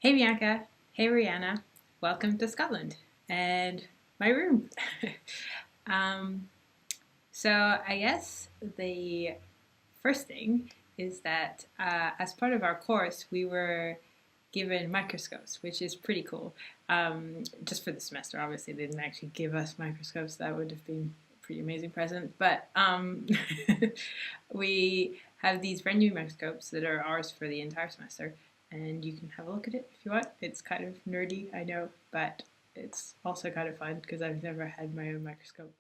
Hey Bianca, hey Rihanna, welcome to Scotland and my room. um, so I guess the first thing is that as part of our course we were given microscopes, which is pretty cool. Just for the semester, obviously they didn't actually give us microscopes. That would have been a pretty amazing present. But we have these brand new microscopes that are ours for the entire semester, and you can have a look at it if you want. It's kind of nerdy, I know, but it's also kind of fun because I've never had my own microscope.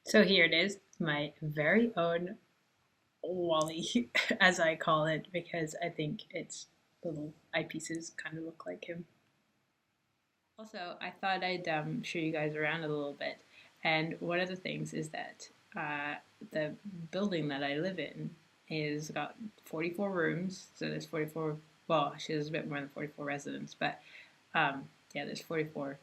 So here it is, my very own Wally, as I call it, because I think its little eyepieces kind of look like him. Also, I thought I'd show you guys around a little bit. And one of the things is that the building that I live in is got 44 rooms. So there's 44, well, actually, there's a bit more than 44 residents, but yeah, there's 44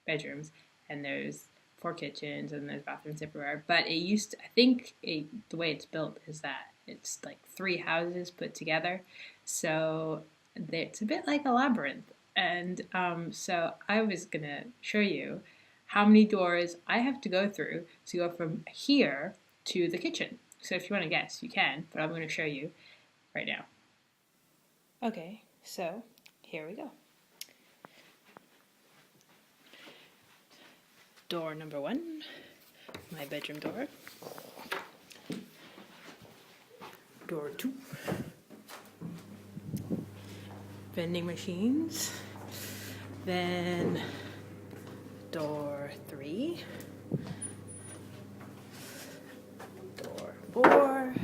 bedrooms, and there's four kitchens, and there's bathrooms everywhere. But it used to, I think the way it's built is that it's like three houses put together. So it's a bit like a labyrinth. And so I was going to show you how many doors I have to go through to go from here to the kitchen. So if you want to guess, you can, but I'm going to show you right now. Okay, so here we go. Door number one, my bedroom door. Door two, vending machines. Then door three, door four,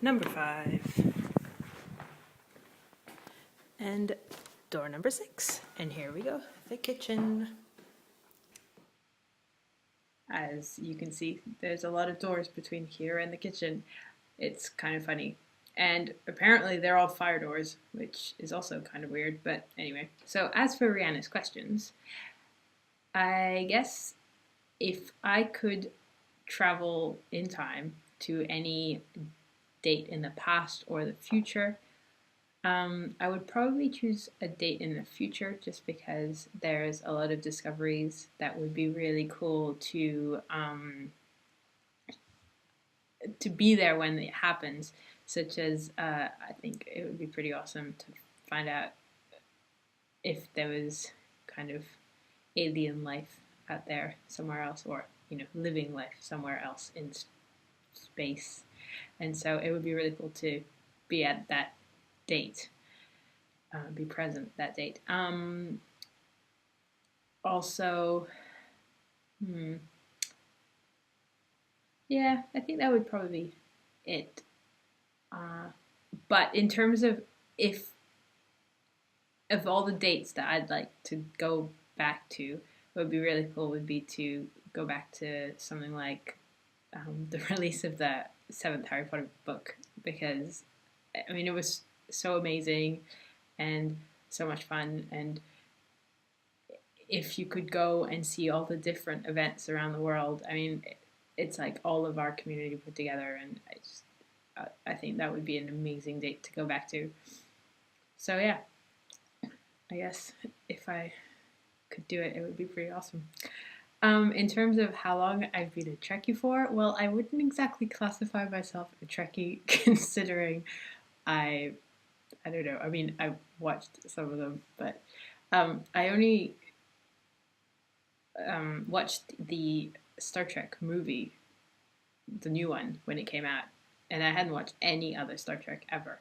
number five, and door number six. And here we go, the kitchen. As you can see, there's a lot of doors between here and the kitchen. It's kind of funny. And apparently they're all fire doors, which is also kind of weird, but anyway. So as for Rihanna's questions, I guess if I could travel in time to any date in the past or the future, I would probably choose a date in the future just because there's a lot of discoveries that would be really cool to be there when it happens, such as I think it would be pretty awesome to find out if there was kind of alien life out there somewhere else, or living life somewhere else in space. And so it would be really cool to be at that date, be present that date. Also, yeah, I think that would probably be it. But in terms of if of all the dates that I'd like to go back to, what would be really cool would be to go back to something like the release of the seventh Harry Potter book, because I mean it was so amazing and so much fun. And if you could go and see all the different events around the world, I mean it's like all of our community put together, and I think that would be an amazing date to go back to. So yeah, I guess if I could do it, it would be pretty awesome. In terms of how long I've been a Trekkie for, well, I wouldn't exactly classify myself a Trekkie considering I don't know. I mean, I've watched some of them, but I only watched the Star Trek movie, the new one, when it came out, and I hadn't watched any other Star Trek ever.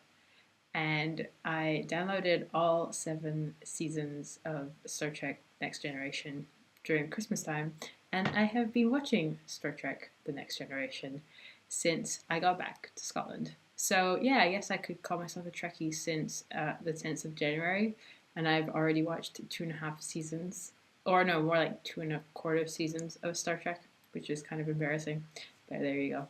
And I downloaded all 7 seasons of Star Trek Next Generation during Christmas time, and I have been watching Star Trek The Next Generation since I got back to Scotland. So yeah, I guess I could call myself a Trekkie since the 10th of January, and I've already watched 2.5 seasons, or no, more like 2.25 seasons of Star Trek, which is kind of embarrassing, but there you go.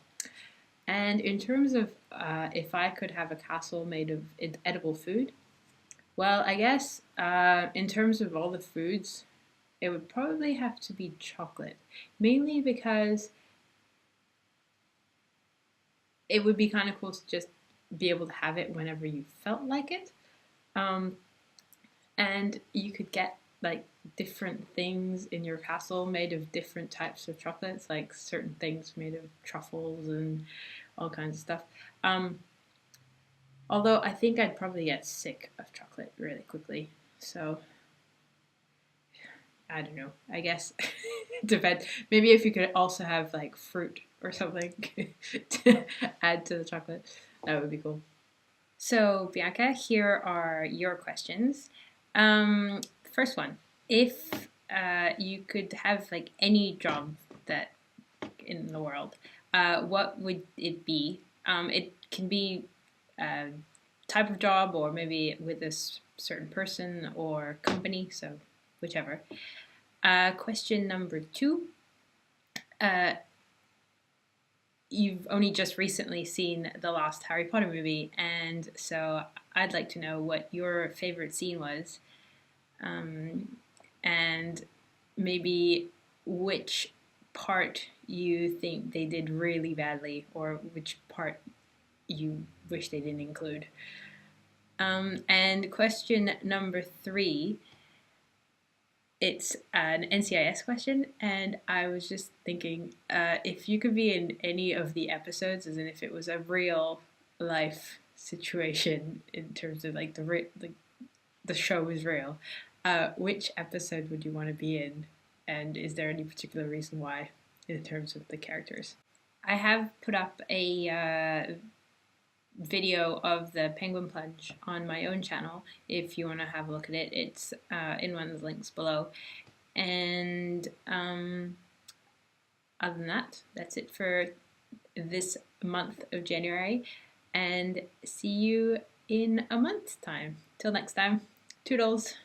And in terms of if I could have a castle made of edible food, well, I guess in terms of all the foods, it would probably have to be chocolate. Mainly because it would be kind of cool to just be able to have it whenever you felt like it. Um, and you could get like different things in your castle made of different types of chocolates, like certain things made of truffles and all kinds of stuff. Um, Although I think I'd probably get sick of chocolate really quickly. So I don't know. I guess it depends. Maybe if you could also have like fruit or something to add to the chocolate, that would be cool. So Bianca, here are your questions. First one: if you could have like any job that in the world, what would it be? It can be a type of job, or maybe with a certain person or company. So whichever. Question number two. Uh, you've only just recently seen the last Harry Potter movie, and so I'd like to know what your favorite scene was, and maybe which part you think they did really badly, or which part you wish they didn't include. And question number three, it's an NCIS question, and I was just thinking if you could be in any of the episodes, as in if it was a real life situation in terms of like the show is real, which episode would you want to be in, and is there any particular reason why, in terms of the characters? I have put up a video of the penguin plunge on my own channel if you want to have a look at it. It's in one of the links below. And other than that, that's it for this month of January, and see you in a month's time. Till next time, toodles.